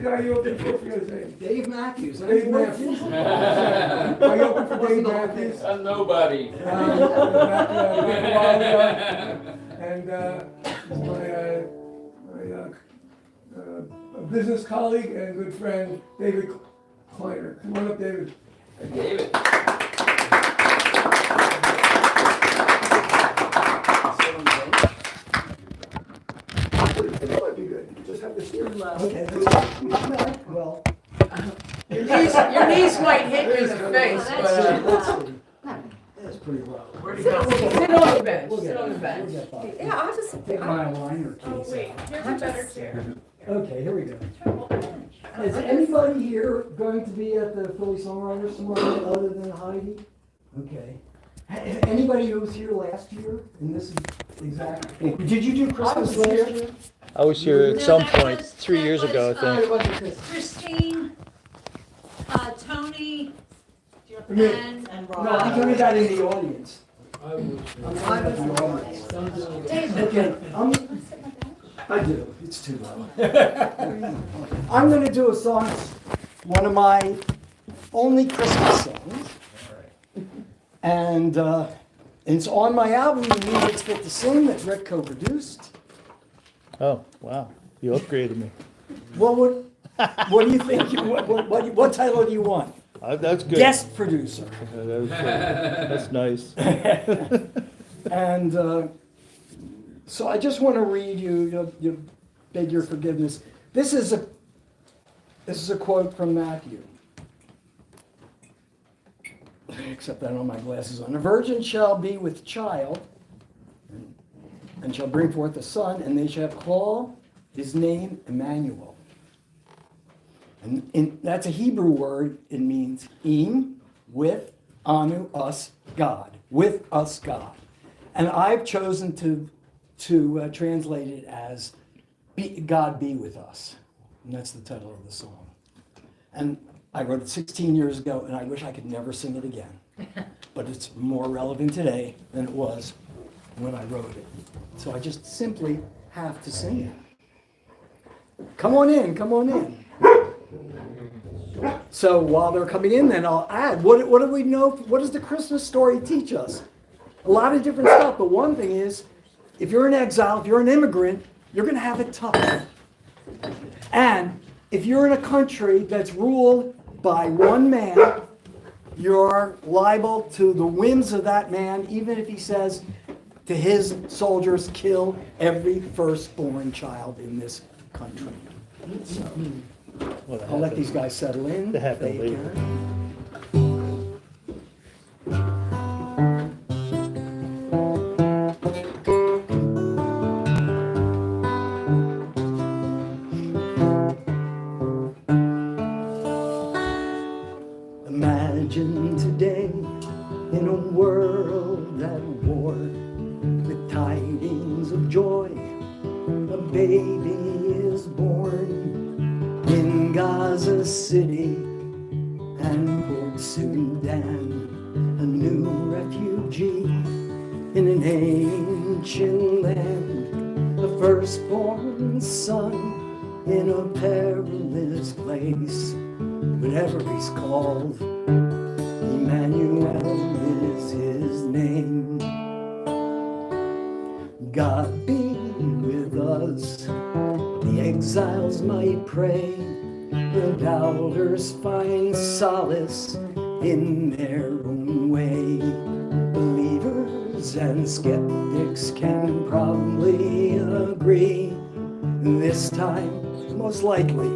guy you opened for his name? Dave Matthews. Dave Matthews. I opened for Dave Matthews. Nobody. And my business colleague and good friend, David Kleiner. Come on up, David. David. That might be good. You just have to steer. Okay. Well, Your knees might hit you in the face, let's but see. That's pretty low. where'd you go? Sit on the bench, sit on the bench. We'll get by. Yeah, I'll just. Take my liner Oh, keys wait, out. here's a better chair. Okay, here we go. Is anybody here going to be at the Philly Songwriters tomorrow other than Heidi? Okay. Anybody who was here last year? And this is exactly. Did you do Christmas last year? I was here at No, some that point, was- 3 years that ago, I was, think. It wasn't Christmas. Christine, Tony, and No, I'm talking about in the audience. I'm talking about the audience. Okay, I do, it's too low. I'm gonna do a song, one of my only Christmas songs. And it's on my album, The Music's Fit to Sing, that Rick co-produced. Oh, wow. You upgraded me. What do you think, what title do you want? That's good. Guest producer. That's nice. And so I just want to read you beg your forgiveness. This is a quote from Matthew. Except I don't have my glasses on. A virgin shall be with child, and shall bring forth a son, and they shall call his name Emmanuel. And that's a Hebrew word. It means im, with, anu, us, God. With us, God. And I've chosen to translate it as God be with us. And that's the title of the song. And I wrote it 16 years ago, and I wish I could never sing it again. But it's more relevant today than it was when I wrote it. So I just simply have to sing it. Come on in, come on in. So while they're coming in, then I'll add, what do we know? What does the Christmas story teach us? A lot of different stuff, but one thing is, if you're in exile, if you're an immigrant, you're going to have it tough. And if you're in a country that's ruled by one man, you're liable to the whims of that man, even if he says to his soldiers, kill every firstborn child in this country. So, I'll let these guys settle in. That happened They later. can. Imagine today in a world at war with tidings of joy. A baby is born in Gaza City and Port Sudan, a new refugee in an ancient land, the firstborn son in a perilous place. Whatever he's called, Emmanuel is his name. God be with us, the exiles might pray, the doubters find solace in their own way. Believers and skeptics can probably agree, this time, most likely,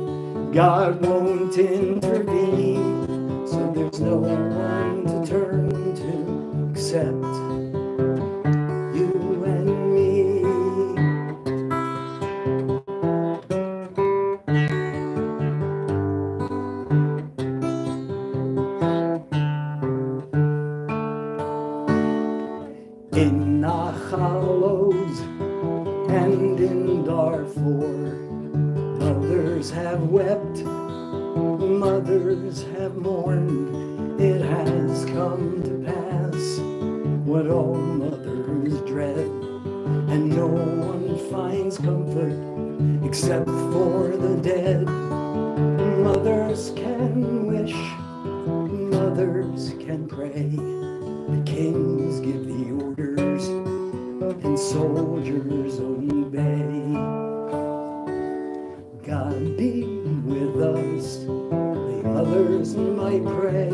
God won't intervene, so there's no one to turn to except you and me. In Nachalos and in Darfur, mothers have wept, mothers have mourned. It has come to pass what all mothers dread, and no one finds comfort except for the dead. wish, mothers can pray, the kings give the orders, and soldiers obey. God be with us, the others might pray,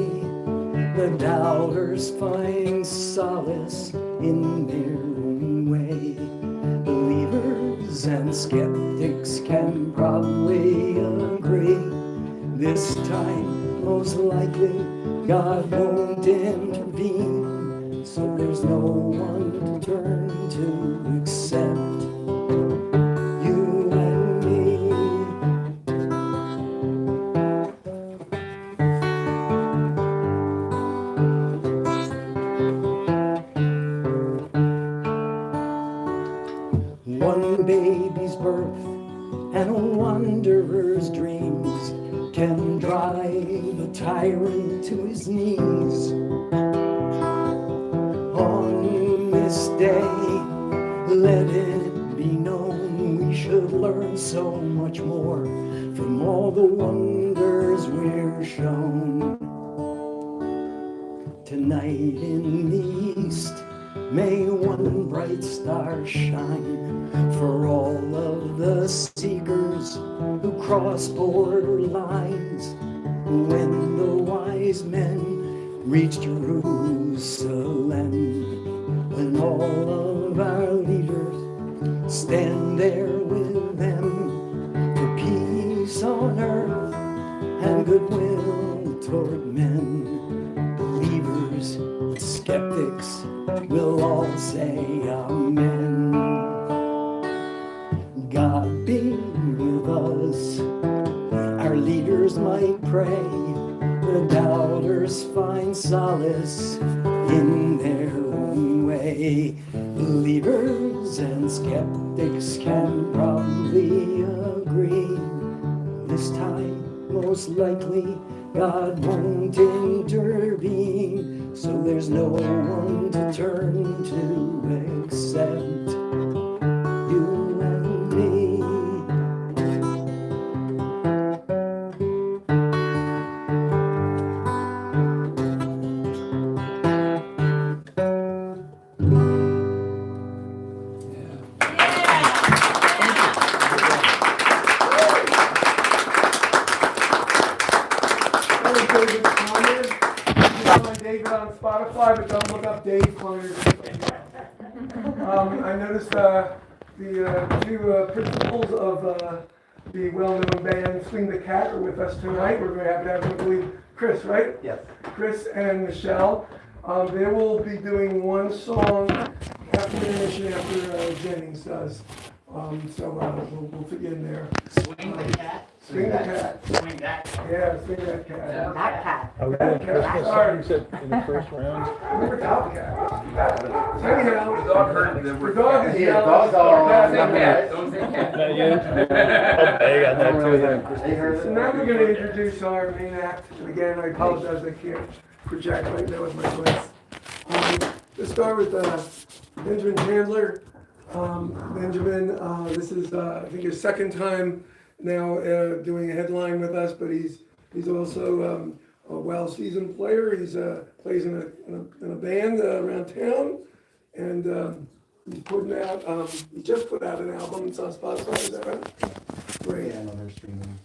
the doubters find solace in their own way. Believers and skeptics can probably agree, this time most likely God won't intervene, so there's no one to turn to except you and me. One baby's birth and a wanderer's dreams can drive a tyrant to his knees. On this day, let it be known we should learn so much more from all the wonders we're shown. Tonight in the east, may one bright star shine for all of the seekers who cross border lines. When the wise men reach Jerusalem, when all of our leaders stand there with them for peace on earth and goodwill toward men. Believers and skeptics will all say amen. God be with us, our leaders might pray, the doubters find solace in their own way. Believers and skeptics can probably agree, this time most likely God won't intervene, so there's no one to turn to except you and me. David Kleiner. You can find David on Spotify, but don't look up Dave Kleiner. I noticed the two principals of the well-known band Swing the Cat are with us tonight. We're very happy to have them. I believe Chris, right? Yes. Chris and Michelle. They will be doing one song after intermission after Jennings does. We'll fit you in there. Swing the cat. Swing the cat. Swing that. Yeah, swing that cat. That cat. Are we doing Christmas songs in the first round? We're top cat. Anyhow, The dog heard that the we're. dog is Yeah, yelling. dog's all Cat. Don't say cat, don't say cat. Not you? Okay, I got that too then. They heard it. So now we're going to introduce our main act. And again, I apologize, I can't project right now with my voice. Let's start with Benjamin Chandler. Benjamin, this is I think his second time now doing a headline with us, but he's also a well-seasoned player. He's plays in a band around town, and he's putting out. He just put out an album. It's on Spotify. Is that right? Great. Yeah, no, they're streaming.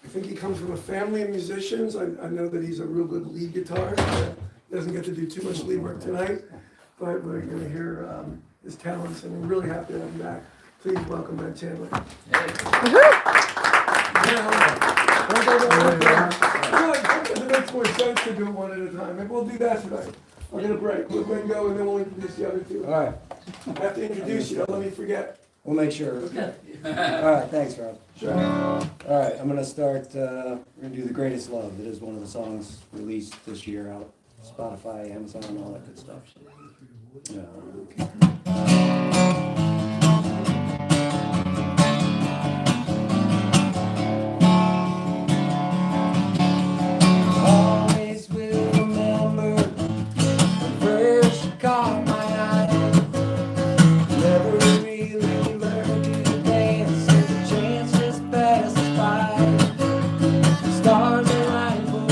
I think he comes from a family of musicians. I know that he's a real good lead guitarist. Doesn't get to do too much lead work tonight, but we're going to hear his talents, and we're really happy to have him back. Please welcome Ben Chandler. It makes more sense to do it one at a time. Maybe we'll do that tonight. We're going to break. We'll go and then we'll introduce the other two. All right, I have to introduce you. Don't let me forget. we'll make sure. Okay. All right, thanks, Rob. Sure. All right, I'm gonna start, we're gonna do The Greatest Love. It is one of the songs released this year out, Spotify, Amazon, all that good stuff. Always will remember when first you caught my eye. Never really learned to dance, and the chance just passed us by. Stars align for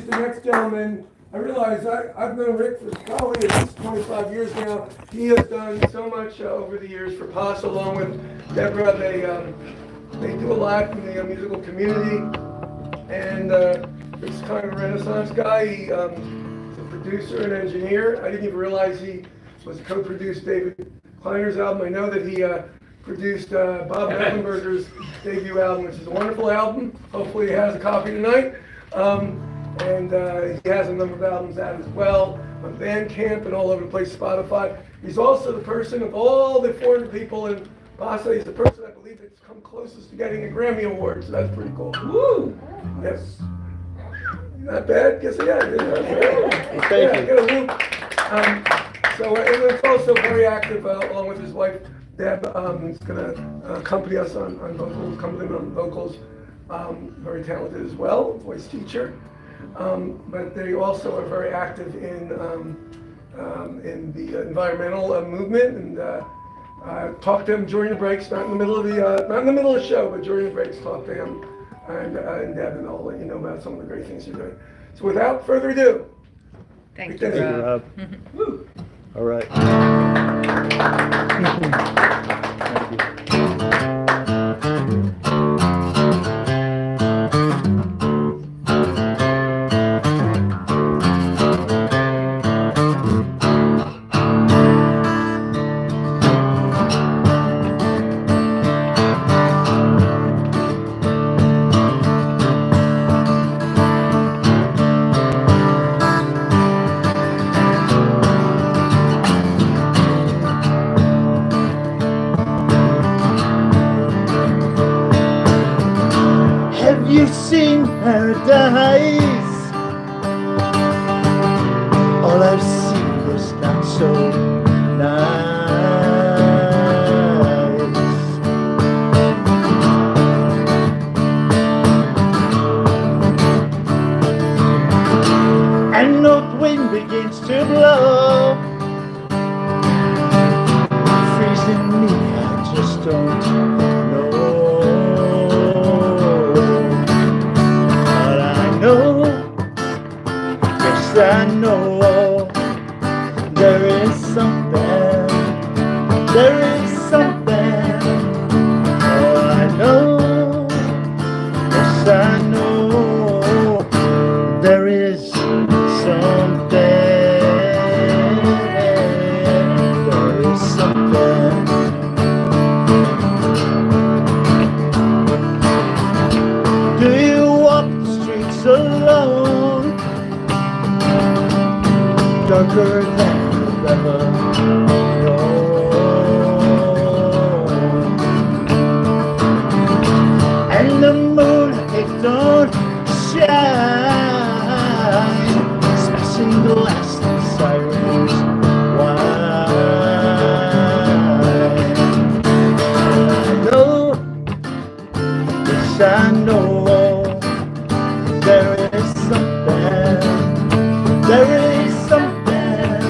the next gentleman, I realize I've known Rick for probably at least 25 years now. He has done so much over the years for PASA, along with Deborah. They do a lot in the musical community, and Rick's kind of a Renaissance guy. He's a producer and engineer. I didn't even realize he was co-produced David Kleiner's album. I know that he produced Bob Mecklenburger's debut album, which is a wonderful album. Hopefully he has a copy tonight. And he has a number of albums out as well on Bandcamp and all over the place, Spotify. He's also the person of all the 400 people in PASA. He's the person I believe that's come closest to getting a Grammy Award, so that's pretty cool. Woo! Yes. Not bad? Guess yeah. Thank you. Get a loop. So it's also very active along with his wife, Deb. He's going to accompany us on vocals, very talented as well, voice teacher. But they also are very active in the environmental movement, and talk to them during the breaks, not in the middle of the show, but during the breaks, talk to him and Deb, and I'll let you know about some of the great things you're doing. So without further ado, Thank Thank you, you. Rob. woo. All right. Thank you. Have you seen paradise? All I've seen is not so nice. And north wind begins to blow, freezing me, I just don't know. Yes, I know there is something, oh, I know, yes, I know, there is something, Do you walk the streets alone? Darker than you've ever known. And the moon, it don't shine, smashing glass and sirens wine. I know, yes I know, there is something, there is something,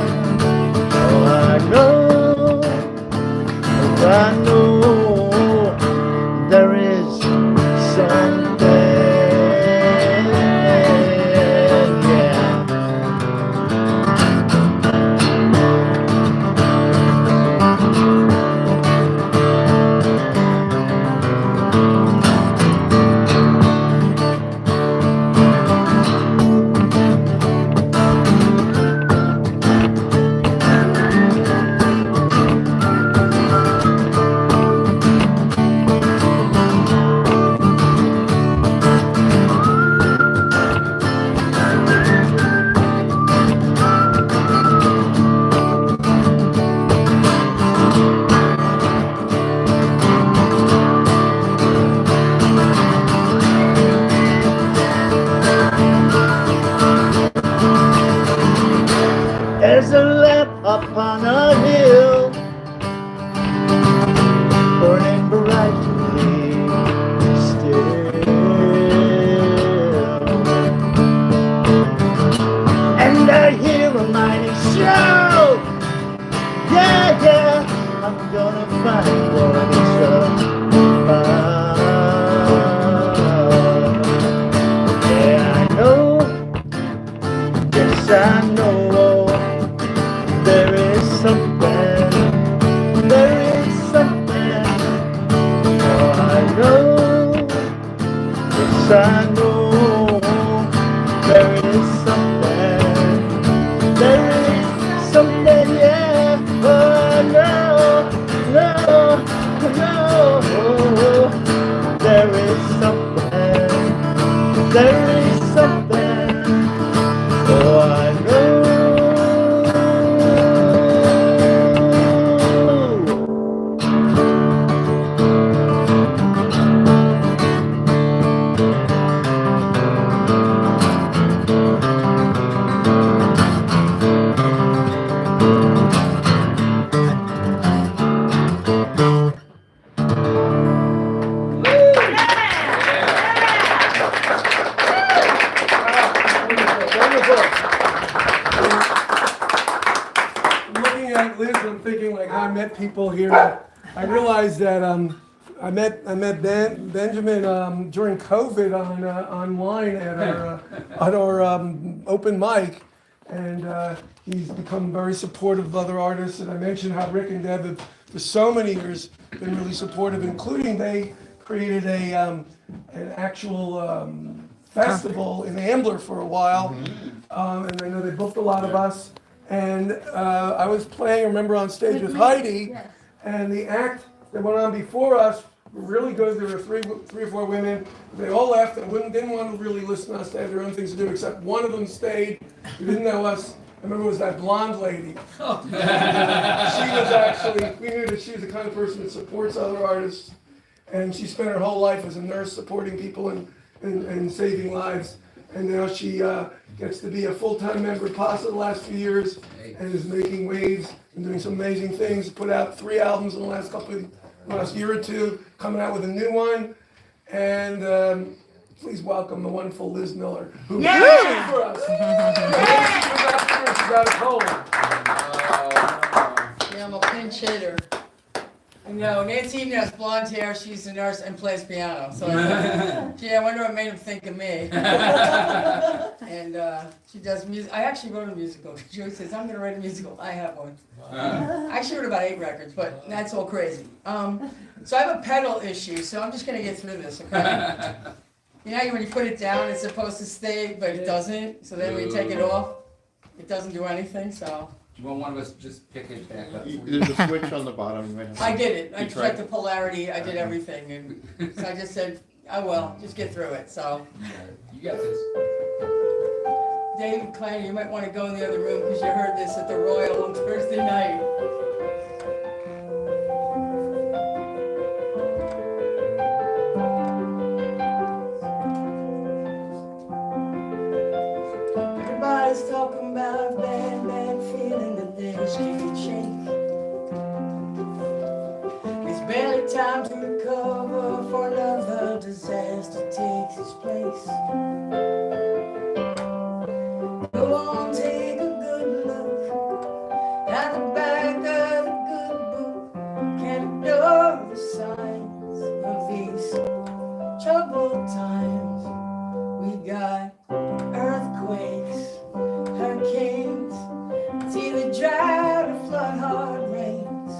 oh I know, there is something, yeah. There's a lamp upon a hill, burning brightly still, and I hear a mighty shout, yeah, yeah, I'm gonna find what it's about. Yeah, I know, at Liz, I'm thinking like how I met people here. I realized that I met Benjamin during COVID online at our open mic, and he's become very supportive of other artists. And I mentioned how Rick and Deb have for so many years been really supportive, including they created an actual festival in Ambler for a while, and I know they booked a lot of us. And I was playing, I remember, on stage with Heidi, and the act that went on before us really good. There were three or four women. They all left and didn't want to really listen to us. They had their own things to do, except one of them stayed, who didn't know us. I remember it was that blonde lady. She was actually, we knew that she was the kind of person that supports other artists, and she spent her whole life as a nurse supporting people and saving lives. And now she gets to be a full-time member of PASA the last few years and is making waves and doing some amazing things. Put out 3 albums in the last year or two, coming out with a new one. And please welcome the wonderful Liz Miller, who sings for us. She's got a cold. Yeah, I'm a pinch hitter. No, Nancy even has blonde hair, she's a nurse and plays piano, so gee, I wonder what made him think of me. And she does music. I actually wrote a musical. Joe says, I'm gonna write a musical. I have one. I actually wrote about 8 records, but that's all crazy. So I have a pedal issue, so I'm just gonna get through this, okay? You know when you put it down, it's supposed to stay, but it doesn't, so then when you take it off, it doesn't do anything, so. Do you want one of us to just pick it back up? There's a switch on the bottom. You might have to- I did it. I You tried? checked the polarity. I did everything, and so I just said, "Oh well, just get through it." So, You got this. David Kleiner, you might want to go in the other room because you heard this at the Royal on Thursday night. Everybody's talking about a bad feeling that they just can't shake. It's barely time to recover for another disaster takes its place. Go on, take a good look at the back of the good book. Can't ignore the signs of these troubled times. We got earthquakes, hurricanes, it's either drought or flood, hard rains.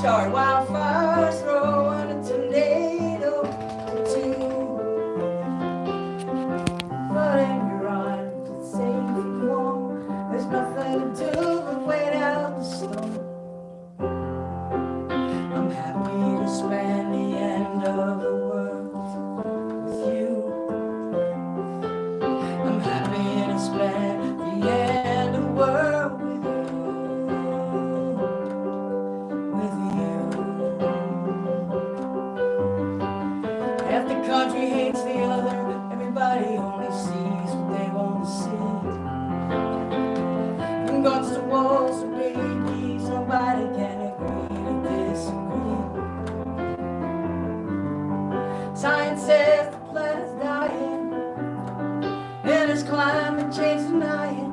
Wildfires throwing a tornado or two. But in your arms, it's safe and warm. There's nothing to do but wait out the storm. I'm happy to spend the end of the world with you. I'm happy to spend the end of the world with you. Half the country hates the other. Everybody only sees what they want to see. From guns to walls to babies, nobody can agree to disagree. Science says the planet's dying, and it's climate change denying.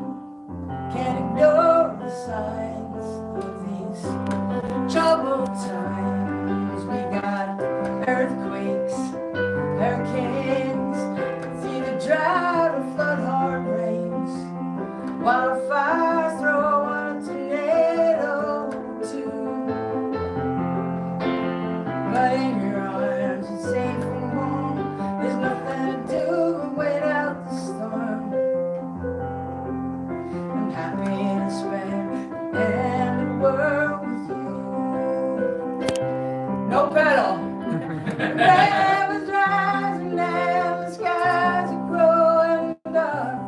Can't ignore the signs of these troubled times. We got earthquakes, hurricanes, it's either drought or flood, hard rains. Wildfires throw on a tornado or two. But in your arms, it's safe and warm. There's nothing to do but wait out the storm. I'm happy to spend the end of the world with you. No pedal. The rain was rising and the skies are growing dark.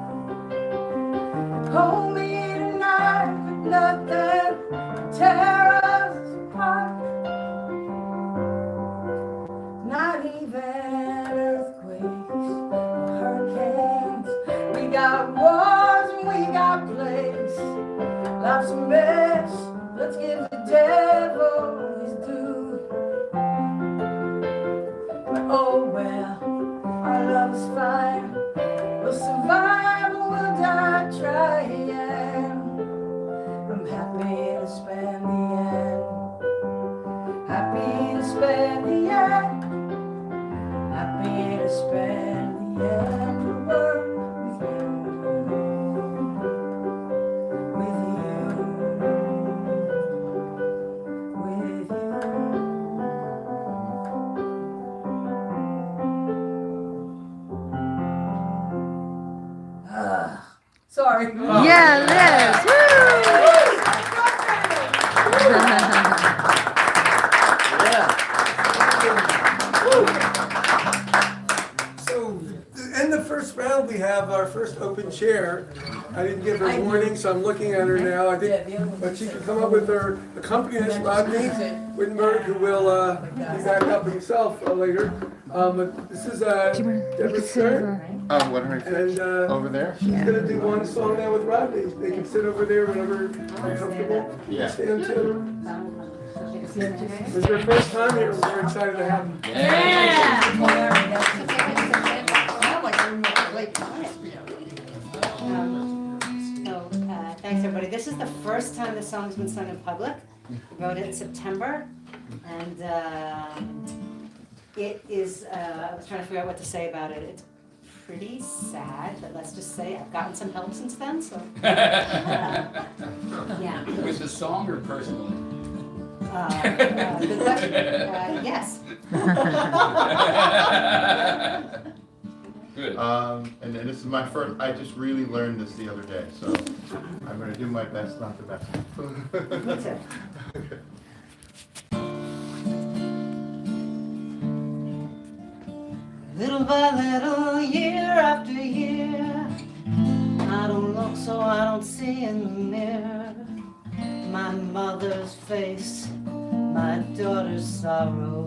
Hold me tonight, but nothing can tear us apart. Not even earthquakes or hurricanes. We got wars and we got plagues. Life's a mess, let's give the devil his due. But oh well, our love is fine. We'll survive or we'll die trying. Sorry. Yeah, Liz. So, in the first round, we have our first open chair. I didn't give her warning, so I'm looking at her now. I think, but she can come up with her accompanist, Rodney Wittenberg, who will be back up himself later. But this is Deborah Stern, What are and over there? she's gonna do one song now with Rodney. They can sit over there whenever you're comfortable. Yeah. Stand too. This is their first time here. We're excited to have them. Thanks, everybody. This is the first time the song's been sung in public. We wrote it in September, and it is, I was trying to figure out what to say about it. It's pretty sad, but let's just say I've gotten some help since then, so. Yeah. With the song or personally? Good question. Yes. Good. And then this is my first, I just really learned this the other day, so I'm gonna do my best, not the best. Me too. Little by little, year after year, I don't look so I don't see in the mirror my mother's face, my daughter's sorrow.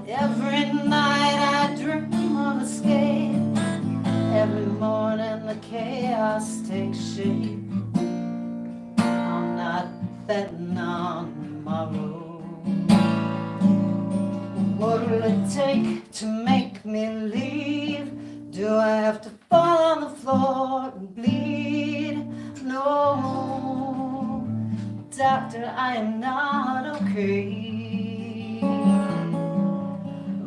Every night I dream of escape. Every morning the chaos takes shape. I'm not betting on tomorrow. What will it take to make me leave? Do I have to fall on the floor and bleed? No, doctor, I am not okay.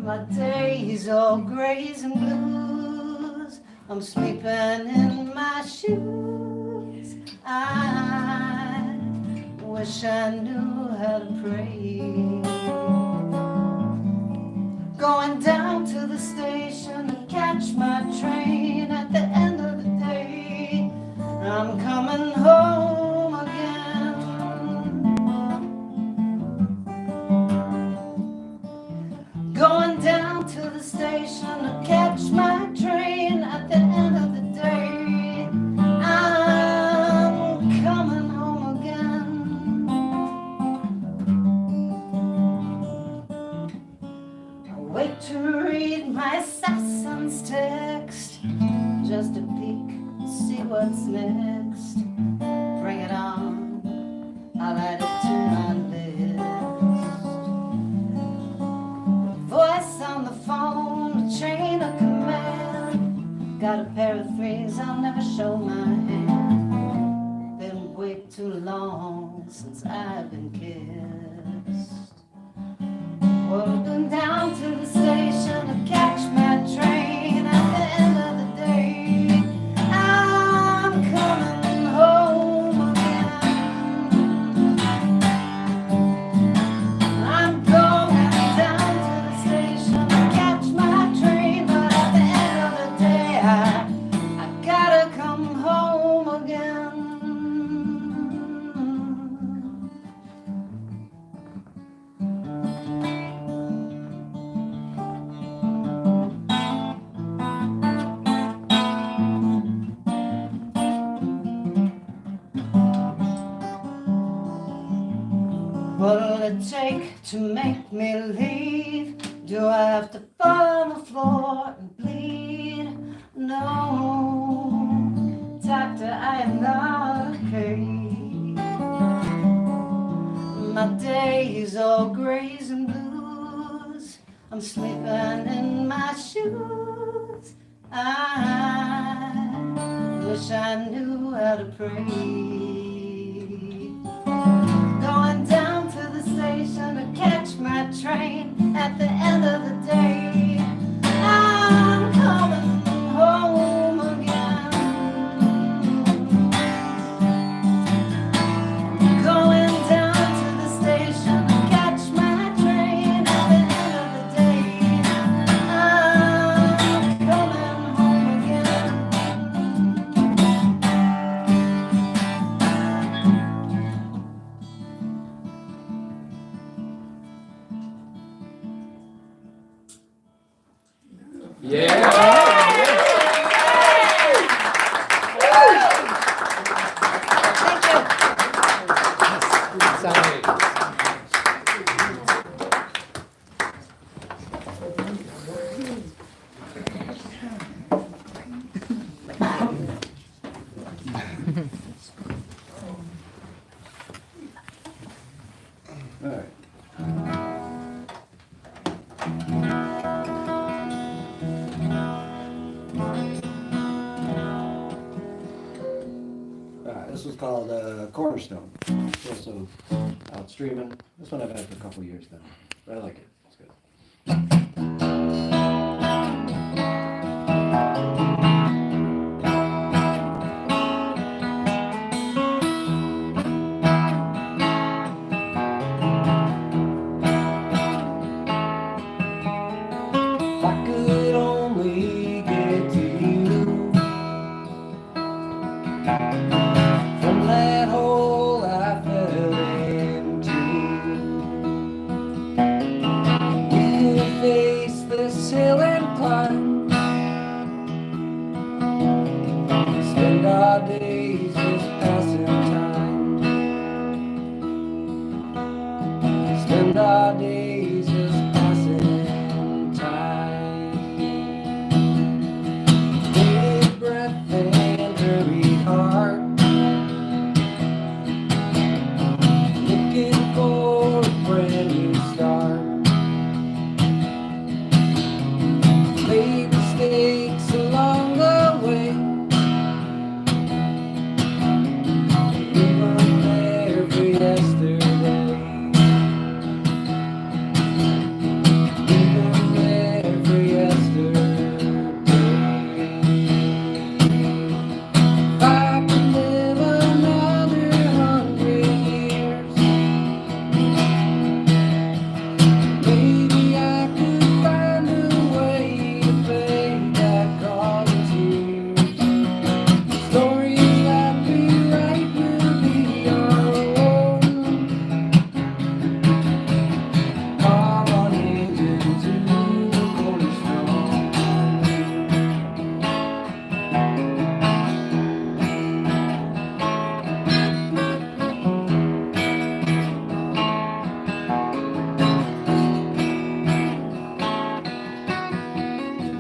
My days all grays and blues. I'm sleeping in my shoes. I wish I knew how to pray. Going down to the station to catch my train. At the end of the day, I'm coming home again. Going down to the station to catch my train. At the end of the day, I'm coming home again. I wait to read my assassin's text, just to peek and see what's next. Bring it on, I'll add it to my list. Voice on the phone, a chain of command. Got a pair of threes, I'll never show my hand. Been way too long since I've been kissed. Walking down to the station to catch my train. At the end of the day, I'm coming home again. I'm going down to the station to catch my train. But at the end of the day, I gotta come home again. What'll it take to make me leave? Do I have to fall on the floor and bleed? No, doctor, I am not okay. My days all grays and blues. I'm sleeping in my shoes. I wish I knew how to pray. Going down to the station to catch my train. At the end of the day, I'm coming home again. Going down to the station to catch my train. At the end of the day, I'm coming home again. All right. All right, this was called Cornerstone. It's also out streaming. This one I've had for a couple years now, but I like it. It's good. If I could only get to you from that hole I fell into, we could face this hill and climb, spend our days just passing time, spend our days just passing time. Bated breath and hurried heart, looking for a brand new start. Made mistakes along the way, even there for yesterday, even there for yesterday. If I could live another 100 years, maybe I could find a way to pay back all the tears. Stories that we write will be our own. Come on into the cornerstone.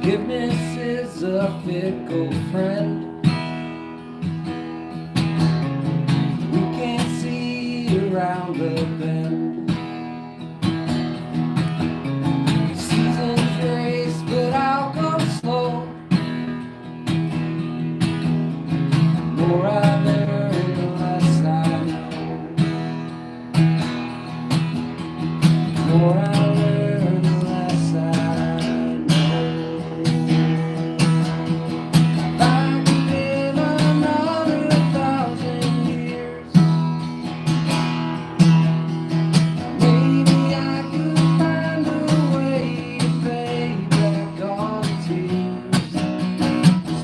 Forgiveness is a fickle friend. We can't see around the bend. Seasons race, but I'll go slow. More I learn, the less I know. More I learn, the less I know. If I could live another 1,000 years, maybe I could find a way to pay back all the tears.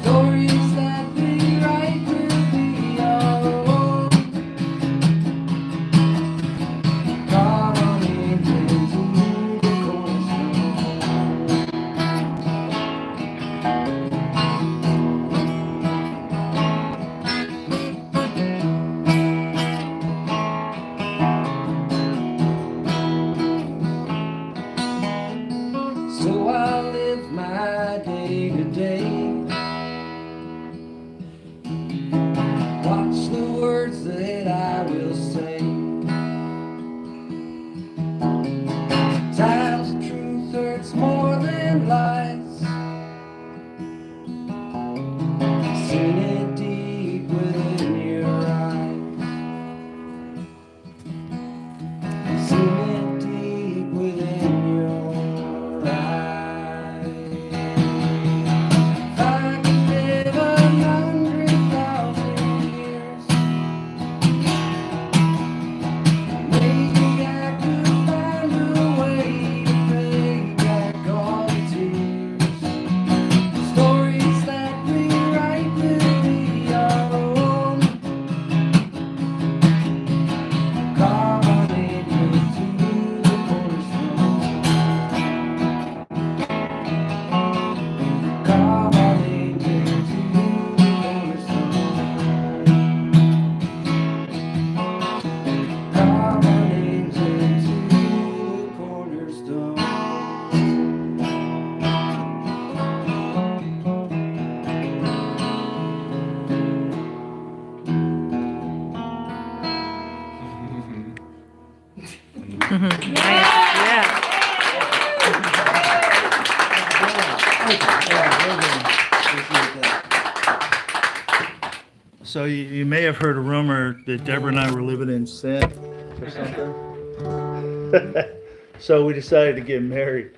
Stories that we write will be our own. Come on into the cornerstone. So I live my day to day. Watch the words that I will say. Times the truth hurts more than lies. Seen it deep within your eyes. Seen it deep within your eyes. If I could live 100,000 years, maybe I could find a way to pay back all the tears. Stories that we write will be So you may have heard a rumor that Deborah and I were living in sin or something. So we decided to get married.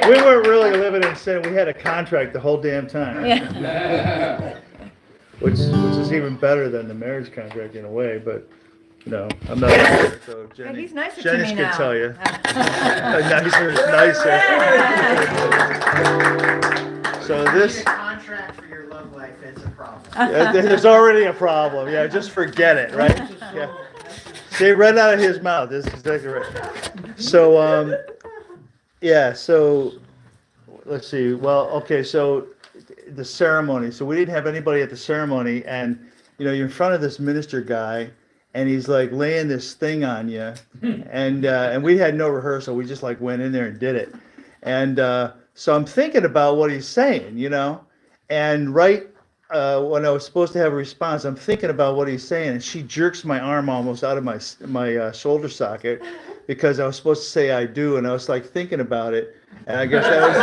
We weren't really living in sin. We had a contract the whole damn time. Which is even better than the marriage contract in a way, but you know, I'm not sure, so Jenny, he's nicer to Jenny me can now. tell you. Nicer is nicer. So this, Contract for your love life, it's a problem. there's already a problem. Yeah, just forget it, right? Yeah. See, right out of his mouth. This is exactly right. So, yeah. So, let's see. Well, okay. So, the ceremony. So we didn't have anybody at the ceremony, and you know, you're in front of this minister guy, and he's like laying this thing on you, and we had no rehearsal. We just like went in there and did it, and so I'm thinking about what he's saying, you know, and right when I was supposed to have a response, I'm thinking about what he's saying, and she jerks my arm almost out of my shoulder socket because I was supposed to say I do, and I was like thinking about it, and I guess that was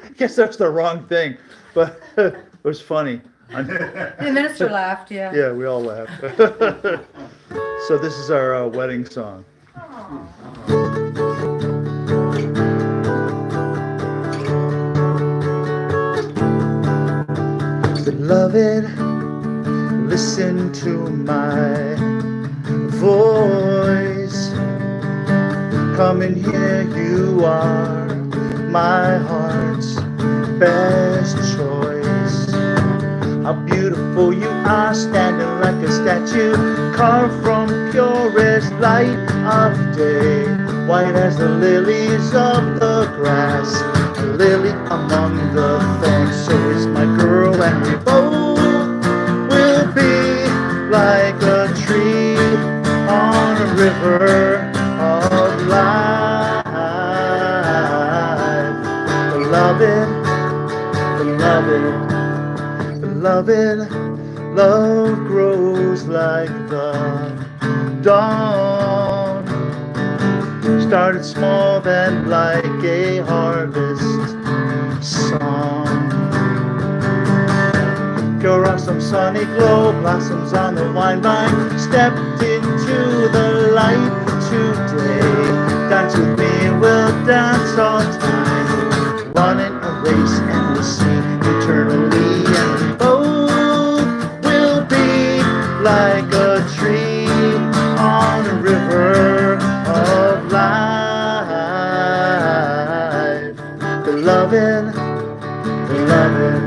I guess that's the wrong thing, but it was funny. The minister laughed, yeah. Yeah, we all laughed. So this is our wedding song. Beloved, listen to my voice. Come in here, you are my heart's best choice. How beautiful you are, standing like a statue, carved from purest light of day, white as the lilies of the grass, a lily among the thorns. So is my girl, and we both will be like a tree on a river of life. Beloved, beloved, beloved, love grows like the dawn. Started small, then like a harvest song. Pure awesome sunny glow, blossoms on the wine vine. Stepped into the light today. Dance with me, we'll dance all time. Running a race and we'll sing eternally, and we both will be like a tree on a river of life. Beloved, beloved,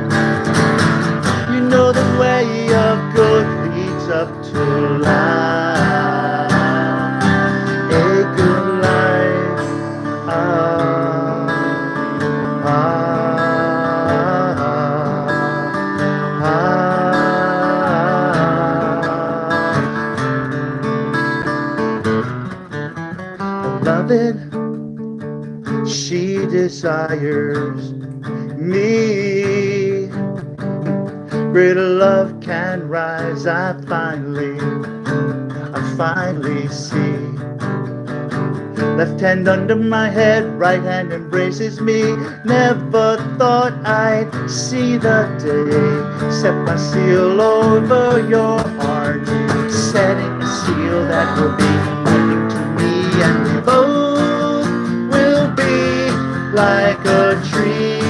you know the way of good leads up to life, a good life. Beloved, she desires me. Greater love can rise, I finally see. Left hand under my head, right hand embraces me. Never thought I'd see the day. Set my seal over your heart, setting a seal that will be binding to me, and we both will be like a tree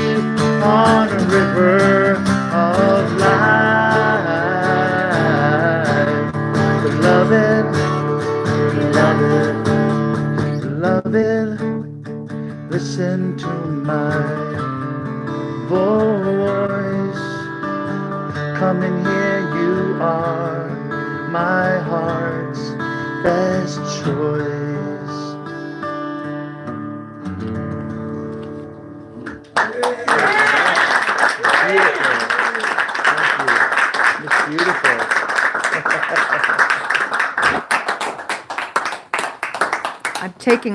on a river of life. Beloved, beloved, beloved, listen to my voice. Come in here, you are my heart's best choice. Beautiful. Thank you. It's beautiful.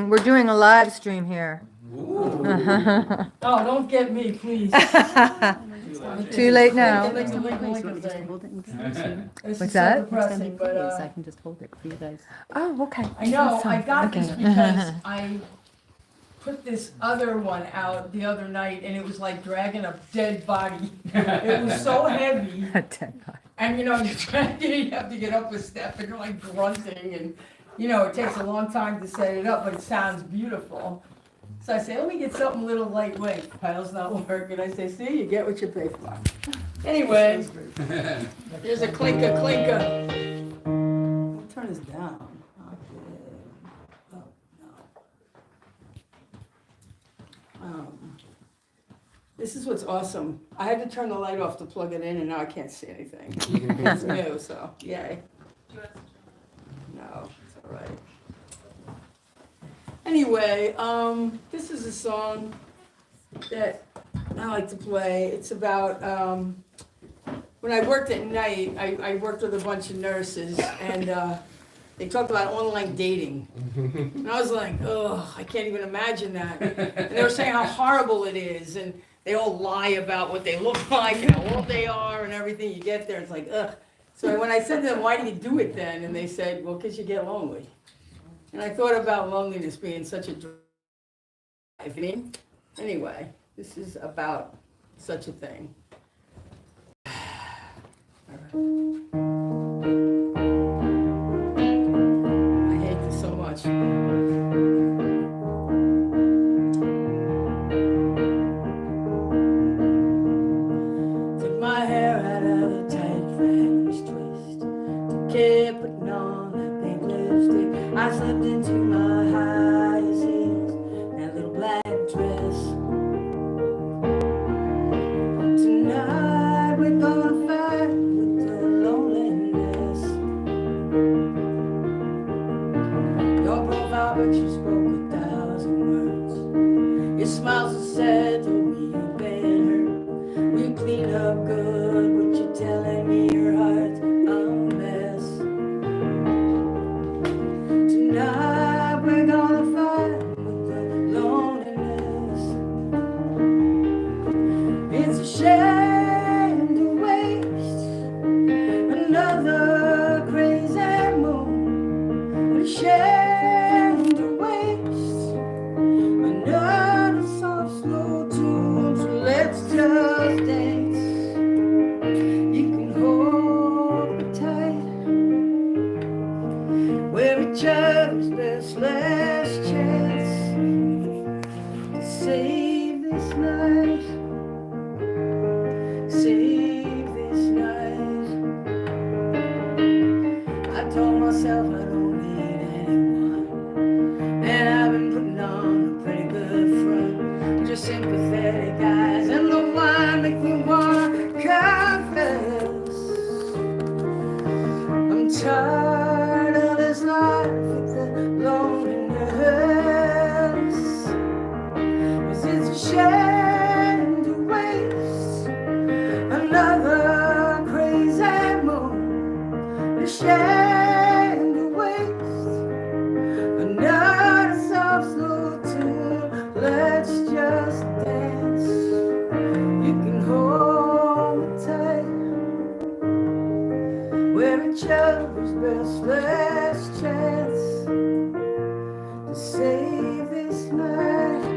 We're doing a live stream here. Oh, don't get me, please. Too late now. It's a Lincoln thing. This What's is so that? depressing, but, can just hold it for you guys. Oh, okay. I know, Awesome. I got this Okay. because I put this other one out the other night and it was like dragging a dead body. It was so heavy. And you know, you're dragging, you have to get up a step and you're like grunting and, you know, it takes a long time to set it up, but it sounds beautiful. So I say, let me get something a little lightweight. Pedal's not working. I say, see, you get what you pay for. Anyway, there's a clinker. I'll turn this down. This is what's awesome. I had to turn the light off to plug it in, and now I can't see anything. It's new, so yay. No, it's all right. Anyway, this is a song that I like to play. It's about when I worked at night. I worked with a bunch of nurses, and they talked about online dating. And I was like, oh, I can't even imagine that. And they were saying how horrible it is, and they all lie about what they look like and how old they are and everything. You get there, it's like, ugh. So when I said to them, why do you do it then? And they said, well, because you get lonely. And I thought about loneliness being such a drive. Anyway, this is about such a thing. All right. I hate this so much. Took my hair out of a tight French twist. Kept putting on that pink lipstick. I slipped into my high heels, that little black dress. Tonight we're gonna fight with the loneliness. Your profile picture spoke 1,000 words. Your smile's so sad, told me you've been hurt. We clean up good, but you're telling me your heart's a mess. Tonight we're gonna fight with the loneliness. It's a shame to waste another crazy moon. A shame to waste another soft, slow tune. So let's just dance. You can hold me tight. We're each other's best last chance to save this night. Save this night. I told myself I don't need anyone, and I've been putting on a pretty good front. Just sympathetic eyes and the wine make me wanna confess. I'm tired of this life with the loneliness. 'Cause it's a shame to waste another crazy moon. A shame to waste another soft, slow tune. Let's just dance. You can hold me tight. We're each other's best last chance to save this night.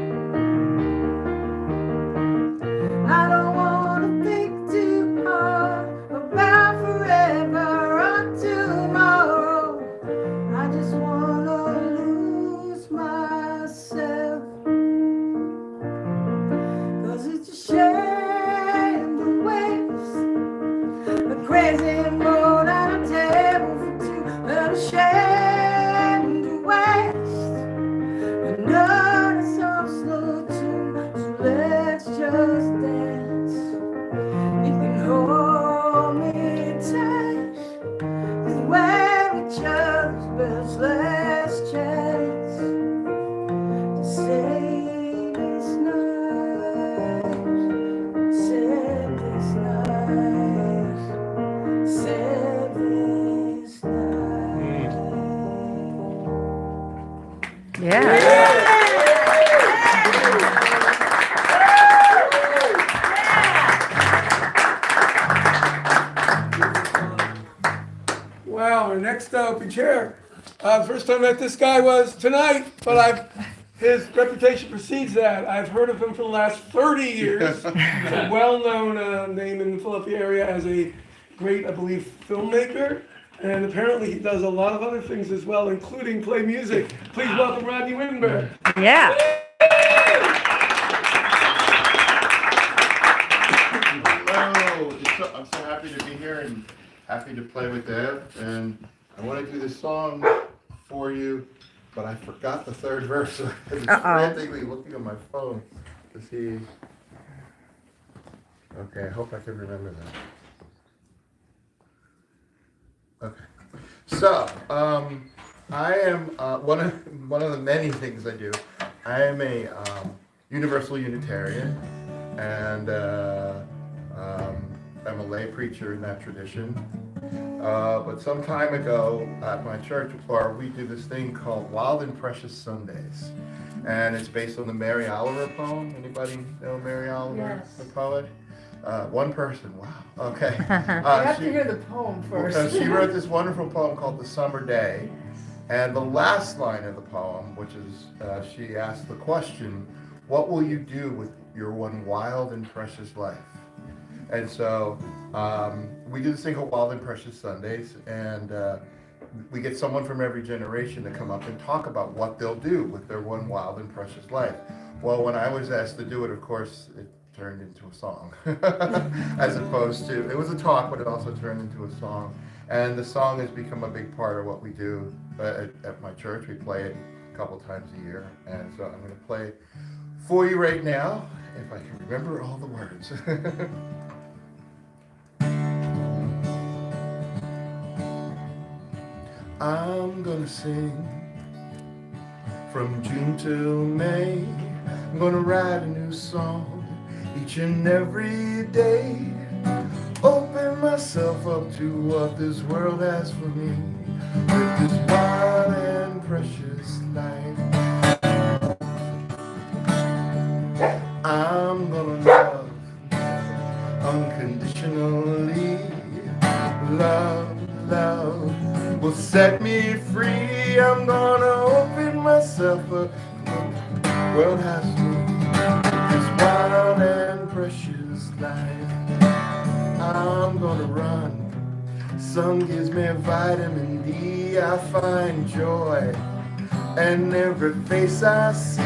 next open chair. First time I met this guy was tonight, but his reputation precedes that. I've heard of him for the last 30 years. He's a well-known name in the Philadelphia area as a great, I believe, filmmaker. And apparently he does a lot of other things as well, including play music. Please welcome Rodney Wittenberg. Yeah. Hello, I'm so happy to be here and happy to play with Deb. And I want to do this song for you, but I forgot the third verse. So I was frantically looking on my phone to see. Okay, I hope I can remember that. Okay, so I am one of the many things I do. I am a Universal Unitarian, and I'm a lay preacher in that tradition. But some time ago at my church, we do this thing called Wild and Precious Sundays, and it's based on the Mary Oliver poem. Anybody know Mary Oliver, the poet? One person, wow, okay. You have to hear the poem first. She wrote this wonderful poem called The Summer Day, and the last line of the poem, which is, she asked the question, what will you do with your one wild and precious life? And so we do this thing called Wild and Precious Sundays, and we get someone from every generation to come up and talk about what they'll do with their one wild and precious life. Well, when I was asked to do it, of course, it turned into a song, as opposed to, it was a talk, but it also turned into a song. And the song has become a big part of what we do at my church. We play it a couple times a year, and so I'm going to play it for you right now, if I can remember all the words. I'm gonna sing from June till May. I'm gonna write a new song each and every day. Open myself up to what this world has for me with this wild and precious life. I'm gonna love unconditionally. Love will set me free. I'm gonna open myself up to what the world has for me. This wild and precious life. I'm gonna run. Sun gives me vitamin D. I find joy, and every face I see.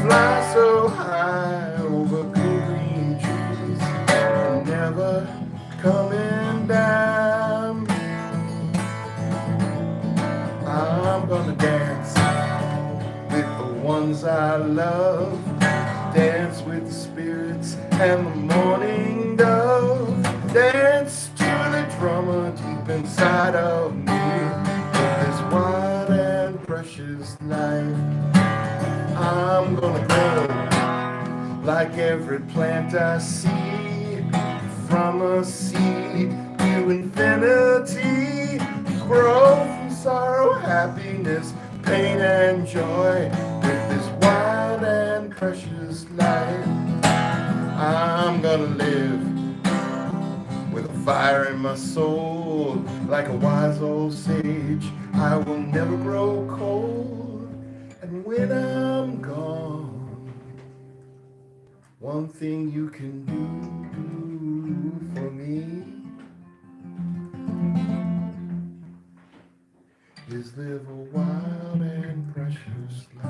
Fly so high over cool green trees, and never coming down. I'm gonna dance with the ones I love, dance with the spirits and the morning dove, dance to the drummer deep inside of me, with this wild and precious life. I'm gonna grow like every plant I see, from a seed to infinity, grow from sorrow, happiness, pain and joy, with this wild and precious life. I'm gonna live with a fire in my soul, like a wise old sage. I will never grow cold, and when I'm gone, one thing you can do for me is live a wild and precious life.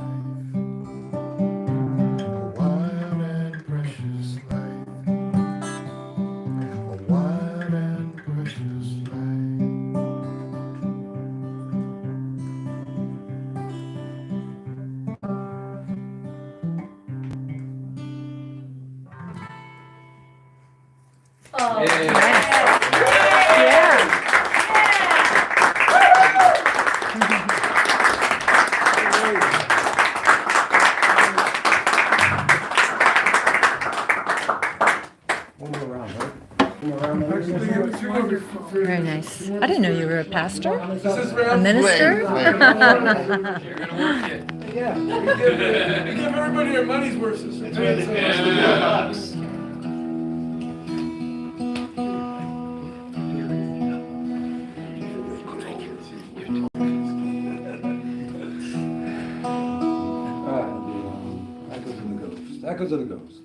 A wild and precious life. A wild and precious life. Oh, Very nice. I didn't know you were a pastor, This is a minister. You're gonna work it. Yeah, we give everybody their money's worth. Echoes of the Ghost.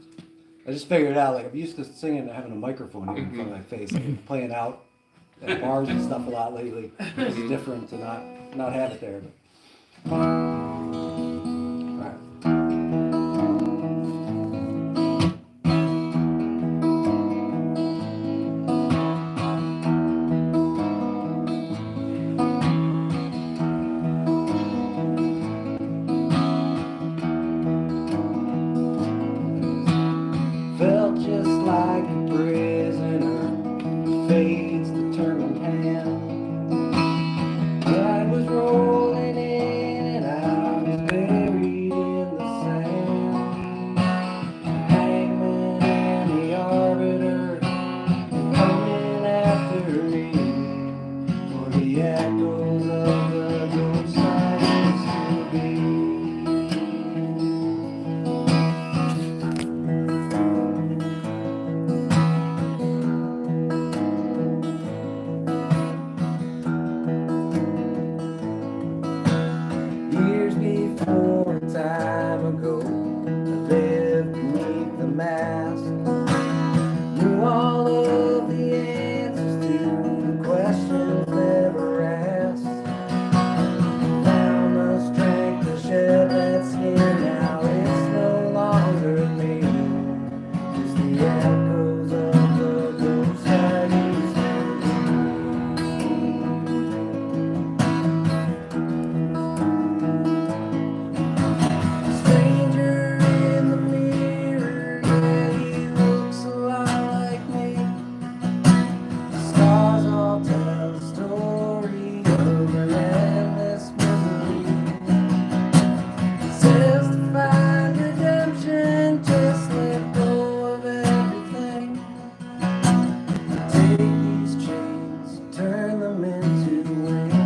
I just figured it out. Like I'm used to singing and having a microphone here in front of my face. I've been playing out at bars and stuff a lot lately. It's different to not have it there. All right. Felt just like a prisoner, fate's determined hand. Tide was rolling in and I was buried in the sand. Hangman and the arbiter coming after me, for the echoes of the ghost I used to be. Years before a time ago, I lived beneath the mask. Knew all of the answers to the questions never asked. Found the strength to shed that skin. Now it's no longer me. Just the echoes of the ghosts I used to be. Stranger in the mirror, yeah, he looks a lot like me. The stars all tell the story of an endless misery. Says to find redemption, just let go of everything. Take these chains, turn them into wings.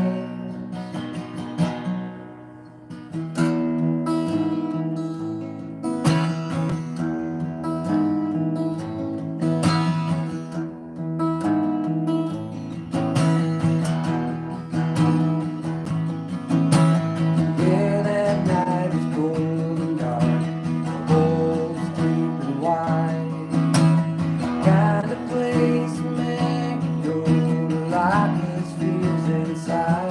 Yeah, that night is cold and dark, the holes deep and wide. Kind of place a man can go to lock his fears inside.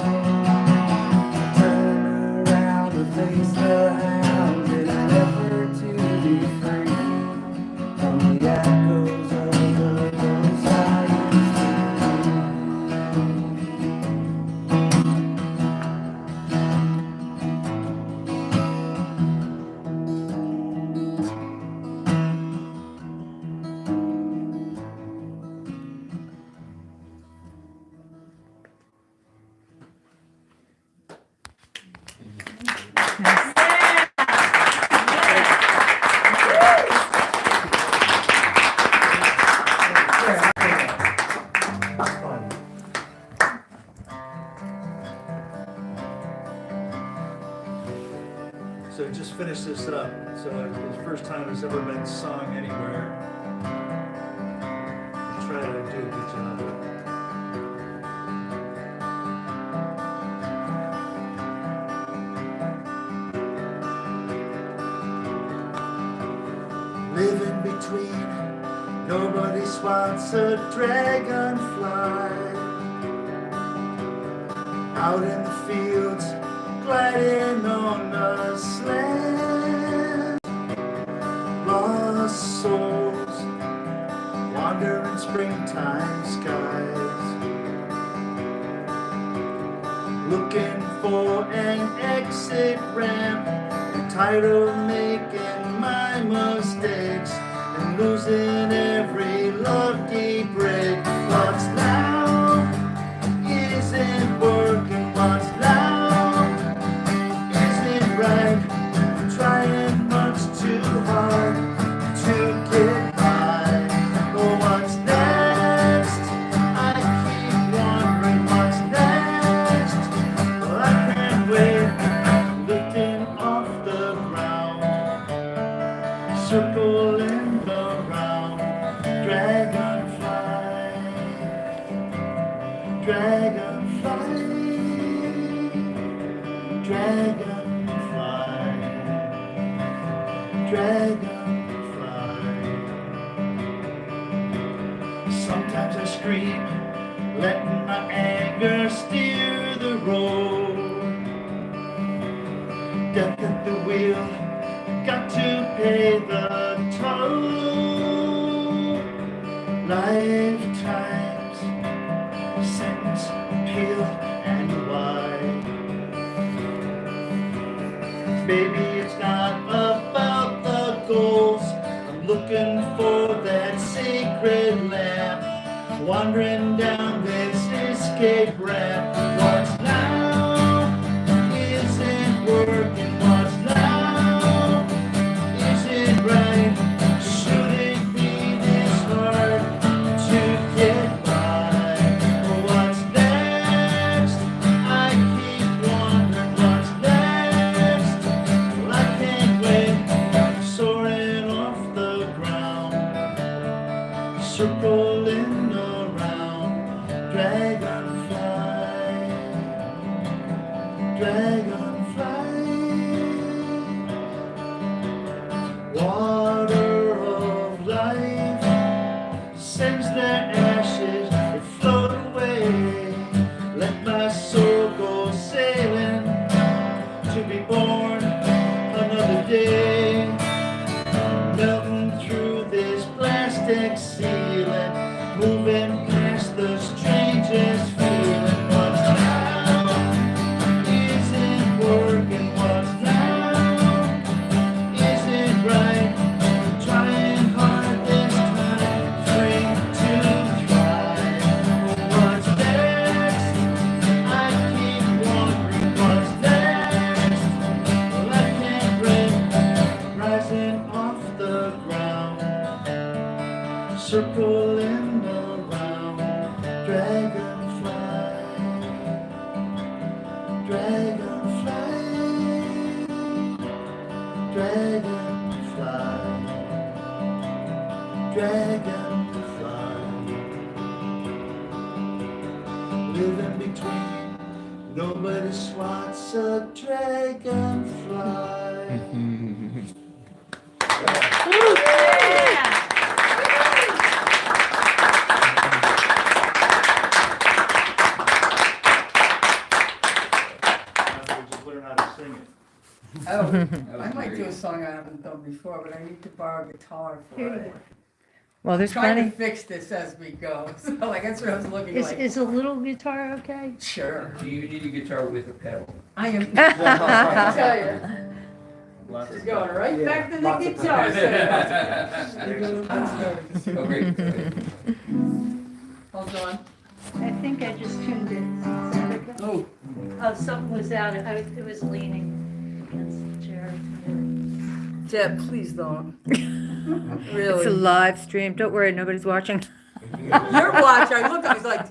Turn around to face the hound in an effort to be free from the echoes of the ghosts I used to So just finish this up. So it's the first time it's ever been sung anywhere. I'll try to do a good job. Living between nobody swats a dragonfly. Out in the fields, gliding on a slant. Lost souls wander in springtime skies, looking for an exit ramp. I'm tired of making my mistakes and losing every lucky break. What's now isn't working. What's now isn't right. I'm trying much too hard to get by. Oh, what's next? I keep wondering what's next. Well, I can't wait. I'm lifting off the ground, circling around. Dragonfly, dragonfly, dragonfly, dragonfly. scream, letting my anger steer the road. Death at the wheel, got to pay the toll. Lifetimes, sentence, appeal, and wide. Maybe it's not about the goals. I'm looking for that sacred lamp, wandering down this escape ramp. What's now isn't working. What's now isn't right. Should it be this hard to get by? What's next? I keep wondering what's next. Well, I can't wait. Soaring off the ground, circling around. Dragonfly, dragonfly. Water of life sends their ashes, they float away. Let my soul go sailing to be born another day. Melting through this plastic ceiling, moving past the strangest feeling. What's now isn't working. What's now isn't right. Trying hard this time, free to thrive. What's next? I keep wondering what's next. Well, I can't break, rising off the ground, circling around. Dragonfly, dragonfly, dragonfly, dragonfly. Living between, nobody swats a dragonfly. Just learn how to sing it. Oh, I might do a song I haven't done before, but I need to borrow a guitar for it. Well, there's Trying to plenty. fix this as we go, so like, that's what I was looking like. Is a little guitar okay? Sure. Do you need a guitar with a pedal? I am, I tell you, Lots she's of going stuff. right back to the Lots of guitar. Oh, great. Hold on. I think I just tuned it. Oh, Oh, something was out, it was leaning against the chair. Deb, please don't. It's a Really. live stream. Don't worry, nobody's watching. You're watching, I look, I was like,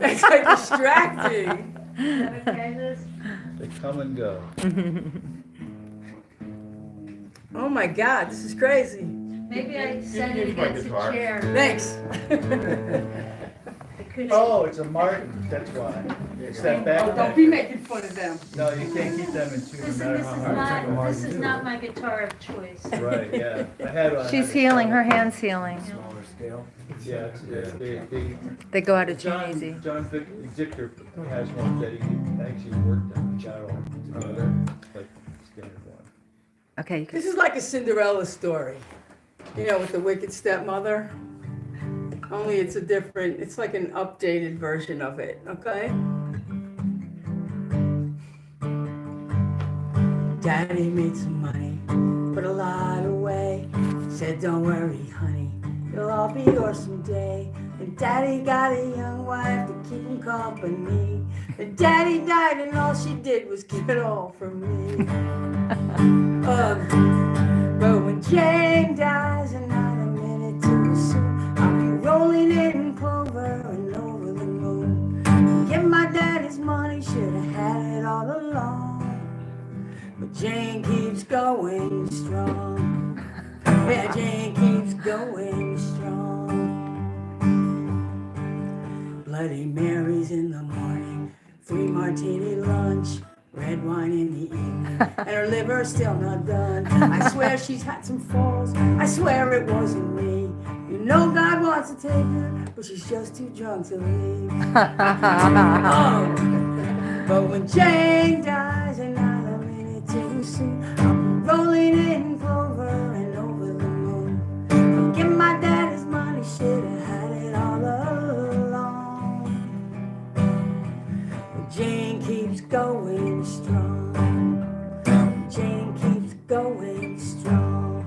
it's like distracting. Is that okay, Liz? They come and go. Oh my God, this is crazy. Maybe I set it Here's my against the guitar. chair. Thanks. I couldn't- Oh, it's a Martin, that's why. It's that back. Oh, don't be making fun of them. No, you can't keep them in tune no Listen, matter how hard. this is not my guitar of choice. Right, yeah. I had one. She's healing. Her hand's healing. Smaller scale. Yeah, they, They go out of tune John easy. Zichter has one that he actually worked on, got all together, like standard one. Okay. You This can, is like a Cinderella story, you know, with the wicked stepmother. Only it's a different, it's like an updated version of it, okay? Daddy made some money, put a lot away. Said, don't worry, honey, it'll all be yours someday. And Daddy got a young wife to keep him company. And Daddy died and all she did was keep it all from me. But when Jane dies and not a minute too soon, I'll be rolling in clover and over the moon. Give my daddy's money, should have had it all along. But Jane keeps going strong. Yeah, Jane keeps going strong. Bloody Marys in the morning, 3 martini lunch, red wine in the evening, and her liver's still not done. I swear she's had some falls, I swear it wasn't me. You know God wants to take her, but she's just too drunk to leave. But when Jane dies and not a minute too soon, I'll be rolling in clover and over the moon. And give my dad his money, should have had it all along. But Jane keeps going strong. Jane keeps going strong.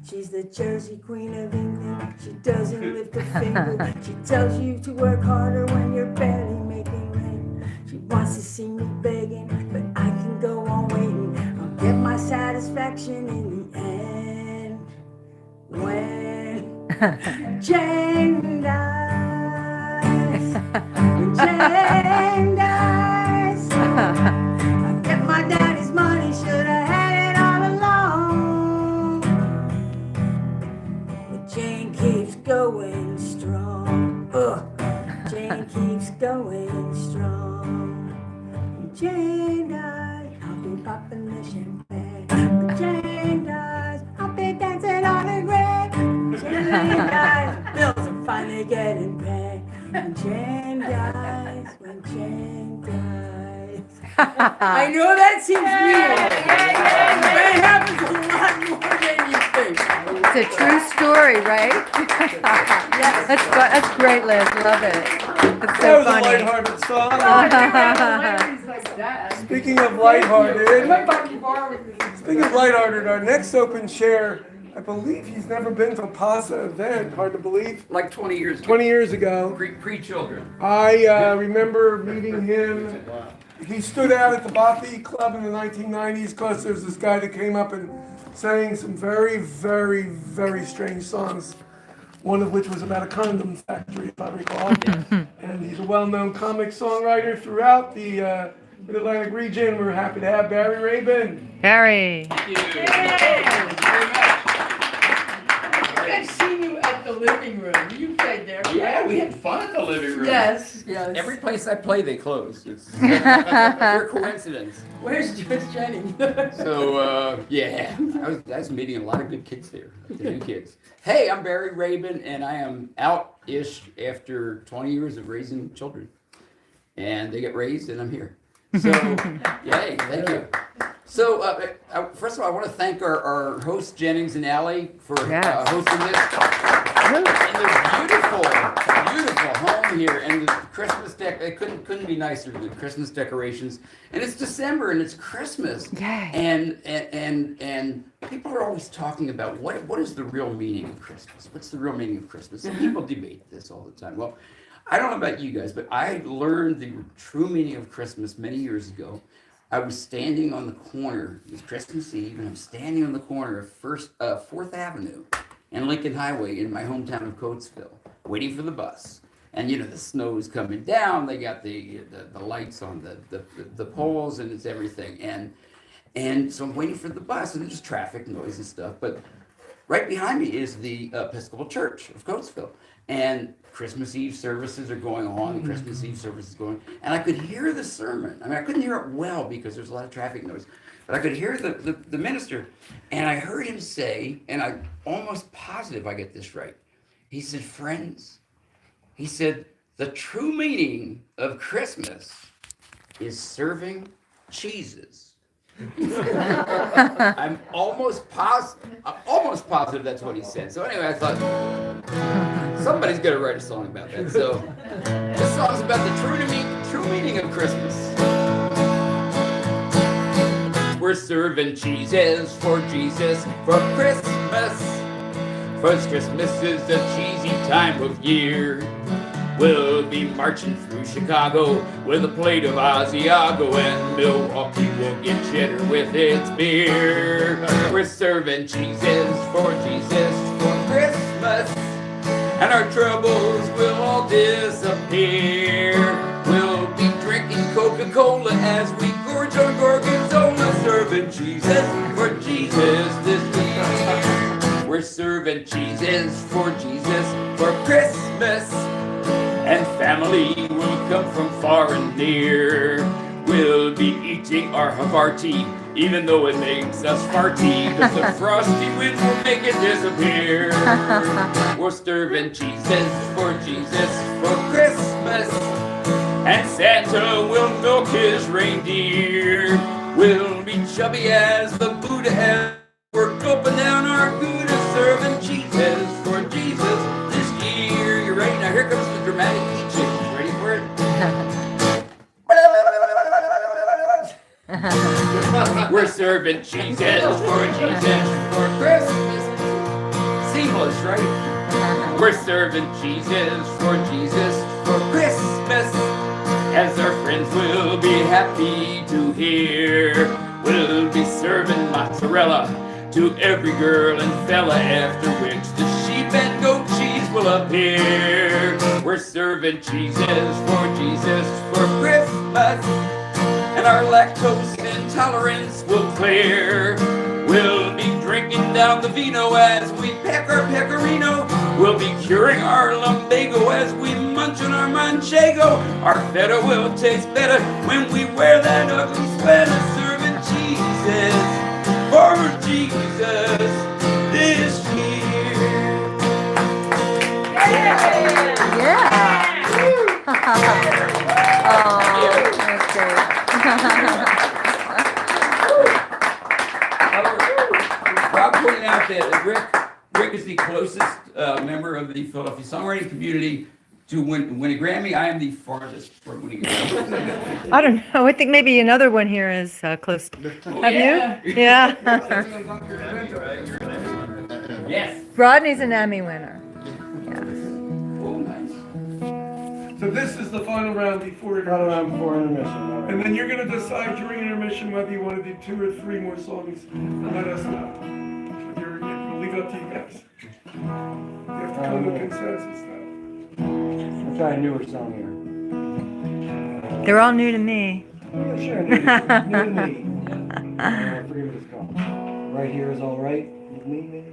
She's the Jersey Queen of England. She doesn't lift a finger. She tells you to work harder when you're barely making rent. She wants to see me begging, but I can go on waiting. I'll get my satisfaction in the end. When Jane dies, when Jane dies, I'll get my daddy's money, should have had it all along. But Jane keeps going strong. Jane keeps going strong. When Jane dies, I'll be popping the champagne. When Jane dies, I'll be dancing on the grave. When Jane dies, bills are finally getting paid. When Jane dies, when Jane dies. I know that seems weird, but it happens a lot more than you think. It's a true story, right? That's great, Liz. Love it. It's That so was a funny. lighthearted song. Speaking of lighthearted, our next open chair, I believe he's never been to a PASA event, hard to believe. Like 20 years ago. 20 years ago. Pre-children. I remember meeting him. He stood out at the Bothy Club in the 1990s because there's this guy that came up and sang some very, very, very strange songs. One of which was about a condom factory, if I recall. And he's a well-known comic songwriter throughout the Mid-Atlantic region. We're happy to have Barry Rabin. Barry. Thank you. Thank you very much. I've seen you at the living room. You played there. Yeah, we had fun in the living room. Yes. Every place I play, they close. It's pure coincidence. Where's Jenny? So, yeah, I was meeting a lot of good kids there, the new kids. Hey, I'm Barry Rabin, and I am out-ish after 20 years of raising children. And they get raised, and I'm here. So, yay, thank you. So, first of all, I want to thank our hosts, Jennings and Allie, for hosting this. And the beautiful home here, and the Christmas it couldn't be nicer. The Christmas decorations, and it's December, and it's Christmas. Yay. And people are always talking about what is the real meaning of Christmas? What's the real meaning of Christmas? And people debate this all the time. Well, I don't know about you guys, but I learned the true meaning of Christmas many years ago. I was standing on the corner, it was Christmas Eve, and I'm standing on the corner of 4th Avenue and Lincoln Highway in my hometown of Coatesville, waiting for the bus. And the snow's coming down, they got the lights on the poles, and it's everything. And so I'm waiting for the bus, and there's just traffic noise and stuff. But right behind me is the Episcopal Church of Coatesville. And Christmas Eve services are going on, Christmas Eve service is going, and I could hear the sermon. I mean, I couldn't hear it well because there's a lot of traffic noise, but I could hear the minister, and I heard him say, and I'm almost positive I get this right. He said, friends, he said, the true meaning of Christmas is serving cheeses. I'm almost positive that's what he said. So anyway, I thought somebody's gonna write a song about that. So this song's about the true meaning of Christmas. We're serving cheeses for Jesus for Christmas. First Christmas is a cheesy time of year. We'll be marching through Chicago with a plate of Asiago, and Milwaukee will get cheddar with its beer. We're serving cheeses for Jesus for Christmas, and our troubles will all disappear. We'll be drinking Coca-Cola as we gorge on Gorgonzola, serving cheeses for Jesus this year. We're serving cheeses for Jesus for Christmas, and family will come from far and near. We'll be eating our Havarti even though it makes us farty, but the frosty winds will make it disappear. We're serving Jesus for Christmas, and Santa will milk his reindeer. We'll be chubby as the Buddha has. We're gulping down our Gouda, serving Jesus for Jesus this year. You ready? Now here comes the dramatic teaching. You ready for it? We're serving Jesus for Christmas. Seamless, right? We're serving Jesus for Christmas, as our friends will be happy to hear. We'll be serving mozzarella to every girl and fella, after which the sheep and goat cheese will appear. We're serving Jesus for Christmas, and our lactose intolerance will clear. We'll be drinking down the vino as we peck our pecorino. We'll be curing our lumbago as we munch on our manchego. Our feta will taste better when we wear that ugly sweater, serving Jesus for Jesus this year. Yeah. Oh, that's great. Rob pointed out that Rick is the closest member of the Philadelphia songwriting community to win a Grammy. I am the farthest from winning a Grammy. I don't know. I think maybe another one here is close. Have you? Yeah. Yes. Rodney's an Emmy winner. Oh, nice. So this is the final round before Final round intermission. before intermission. And then you're gonna decide during intermission whether you want to do 2 or 3 more songs and let us know. We'll leave it up to you guys. You have to come to consensus now. We'll try a newer song here. They're all new to me. Yeah, sure. New to me. I forget what it's called. Right Here Is All Right. With me, maybe?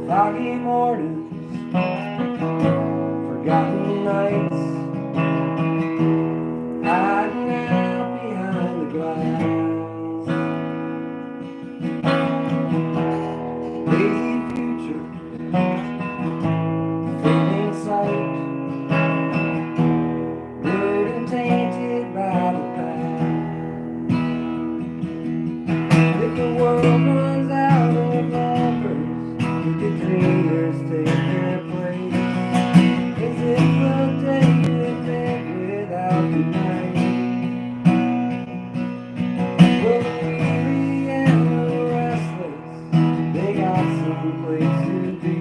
Foggy mornings, forgotten nights, hiding out behind the glass. Lazy future, fading sight, blurred and tainted by the past. If the world runs out of lovers, the dreamers take their place, as if the day would live without the night. Well, the weary and the restless, they got some place to be.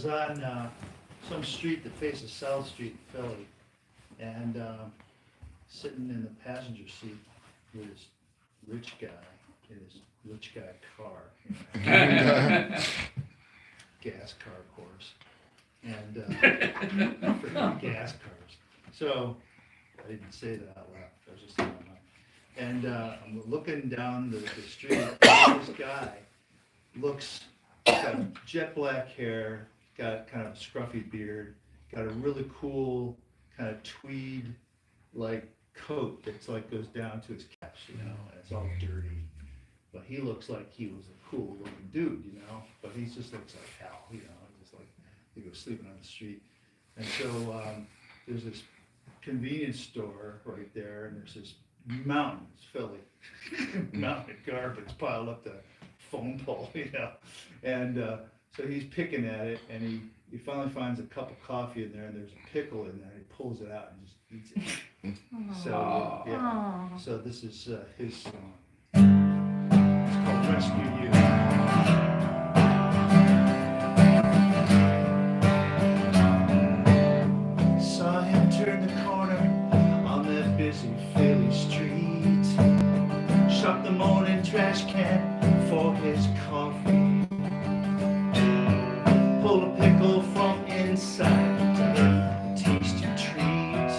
was on some street that faces South Street in Philly, and sitting in the passenger seat with this rich guy in his rich guy car, you know. Gas car, of course, and freaking gas cars. So I didn't say that out loud. I was just saying out loud. And I'm looking down the street. And this guy looks got jet black hair, got kind of a scruffy beard, got a really cool kind of tweed like coat that's like goes down to his caps, you know, and it's all dirty. But he looks like he was a cool looking dude, you know, but he just looks like hell, you know, just like he was sleeping on the street. And so there's this convenience store right there, and there's this mountain, it's Philly, mountain of garbage piled up the phone pole, you know. And so he's picking at it, and he finally finds a cup of coffee in there, and there's a pickle in there, and he pulls it out and just eats it. So, yeah, so this is his song. It's called Rescue You. Saw him turn the corner on that busy Philly street. Shop the morning trash can for his coffee. Pull a pickle from inside to taste your treat.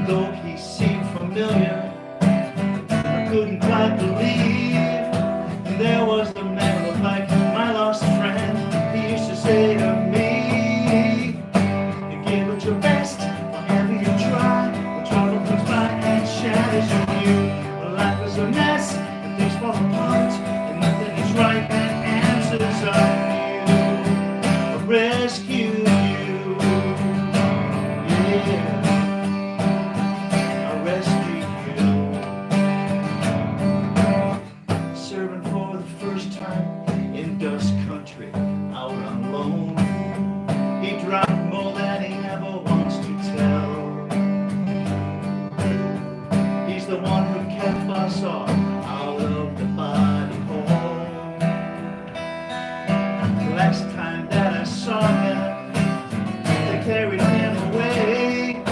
Though he seemed familiar, I couldn't quite believe there was a man who looked like my lost friend. He used to say to me, you give it your best, whatever you try. When trouble comes by and shatters your view, well, life is a mess and things fall apart, and nothing is right and answers are few. I'll rescue you, yeah. I'll rescue you. Serving for the first time in dust country, out on loan. He dropped more than he ever wants to tell. He's the one who kept us all out of the body hole. The last time that I saw him, they carried him away.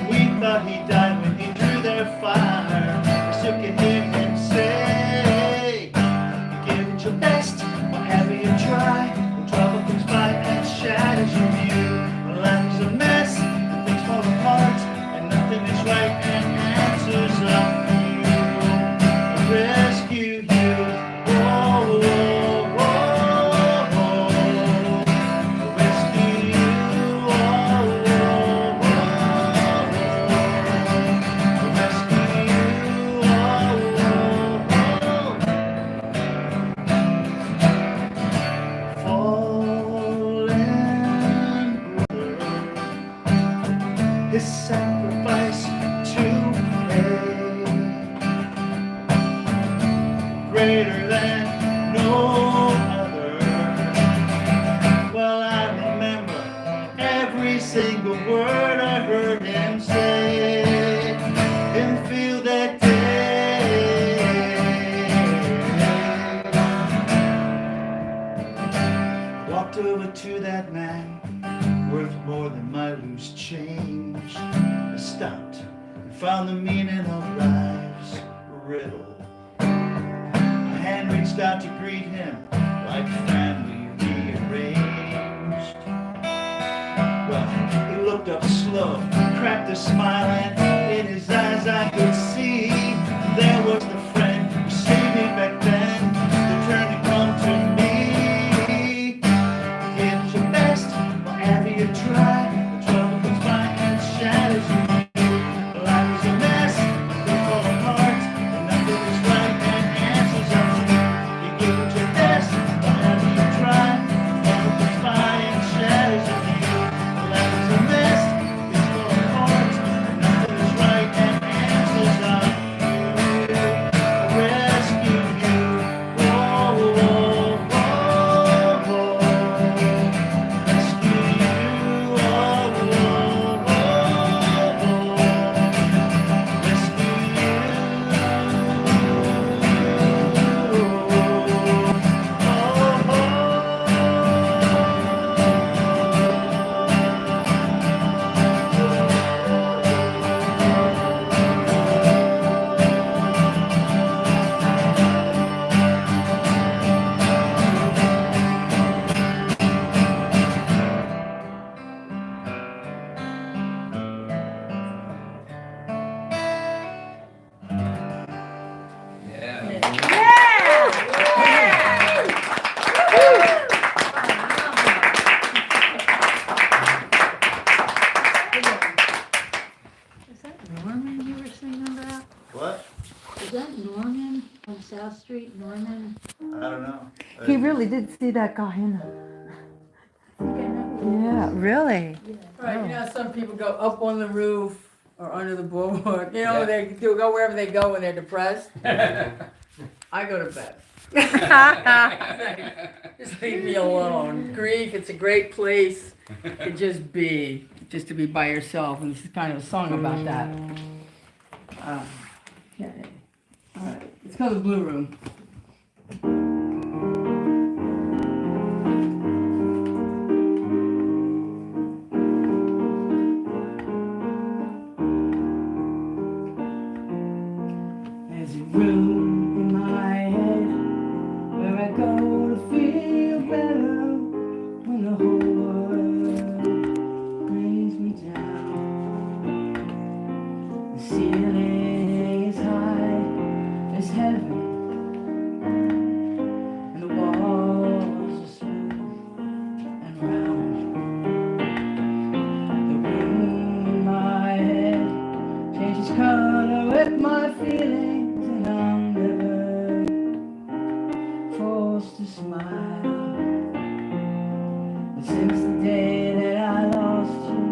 We thought he died when he drew their fire. I still can hear him say, you give it your best, whatever you try. When trouble comes by and shatters your view, when life is a mess and things fall apart, and nothing is right and answers are few. I rescue you. Whoa, whoa, whoa, whoa. I rescue you. Whoa, whoa, whoa, whoa. I rescue you. Whoa, whoa, whoa. Fallen brother, his sacrifice to pay, greater than no other. Well, I remember every single word I heard him say and feel that day. Walked over to that man, worth more than my loose change. I stopped and found the meaning of life's riddle. My hand reached out to greet him like family rearranged. Well, he looked up slow, cracked a smile, and in his eyes I could see there was the friend who saved me back then, the turn to come to me. Give it your best, whatever you try. The trouble comes by and shatters you. Life is a mess, things fall apart, and nothing is right and answers are few. You give it your best, whatever you try. The trouble comes by and shatters you. Life is a mess, things fall apart, and nothing Is that Norman on South Street, Norman? I don't know. He really did see that guy in there. Yeah, really? Right, you know, how some people go up on the roof or under the boardwalk, you know, they do go wherever they go when they're depressed. I go to bed. Just leave me alone. Grief, it's a great place to just to be by yourself, and this is kind of a song about that. Okay. All right, let's go to the Blue Room. There's a room in my head where I go to feel better when the whole world brings me down. The ceiling is high as heaven, and the walls are smooth and round. The room in my head changes color with my feelings, and I'm never forced to smile. But since the day that I lost you,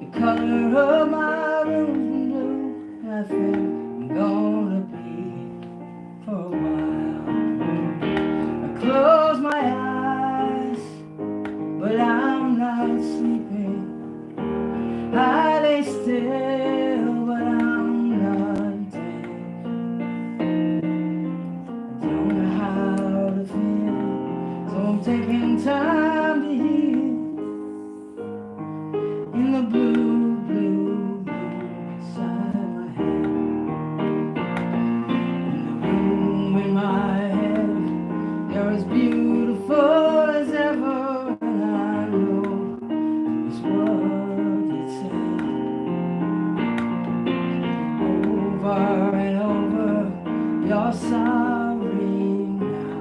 the color of my room's been blue, and I think I'm gonna be for a while. I close my eyes, but I'm not sleeping. I lay still, but I'm not dead. I don't know how to feel, so I'm taking time to heal. In the blue, blue, blue inside my head. In the room in my head, you're as beautiful as ever, and I know it's what it said. Over and over, you're sorry now,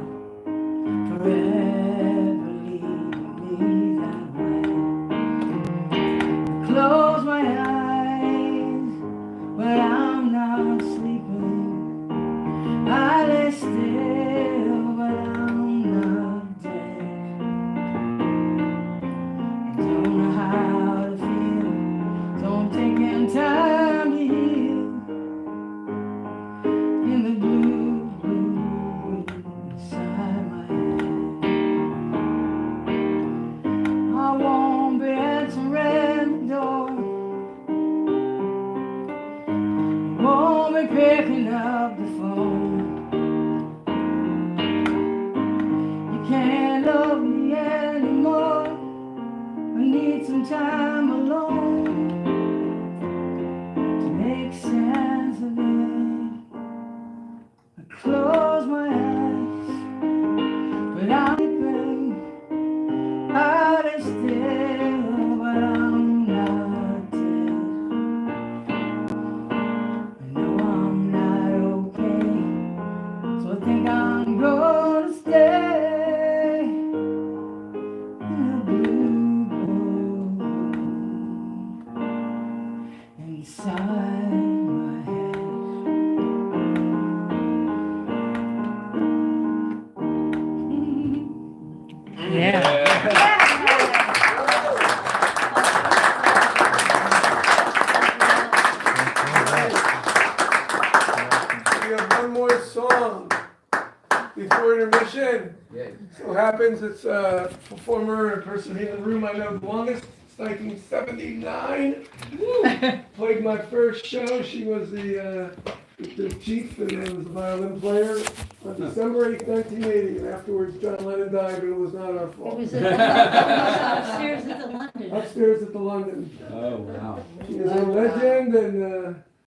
forever leaving me that way. Close my eyes, but I'm not sleeping. I lay still, but I'm not dead. I don't know how to feel, so I'm taking time to heal. In the blue, blue, blue inside my head. I won't be answering the door, won't be picking up the phone. You can't love me anymore, I need some time alone to make sense of it. I close my eyes, but I'm sleeping. I lay still, but I'm not dead. I know I'm not okay, so I think I'm gonna stay in the blue, blue inside my head. Yeah. We have one more song before intermission. So happens it's a performer and person in the room I know the longest. It's 1979. Played my first show. She was the chief and I was the violin player on December 8th, 1980. And afterwards, John Lennon died, but it was not our It fault. was upstairs at the London. Upstairs at the London. Oh, wow. She is a legend, and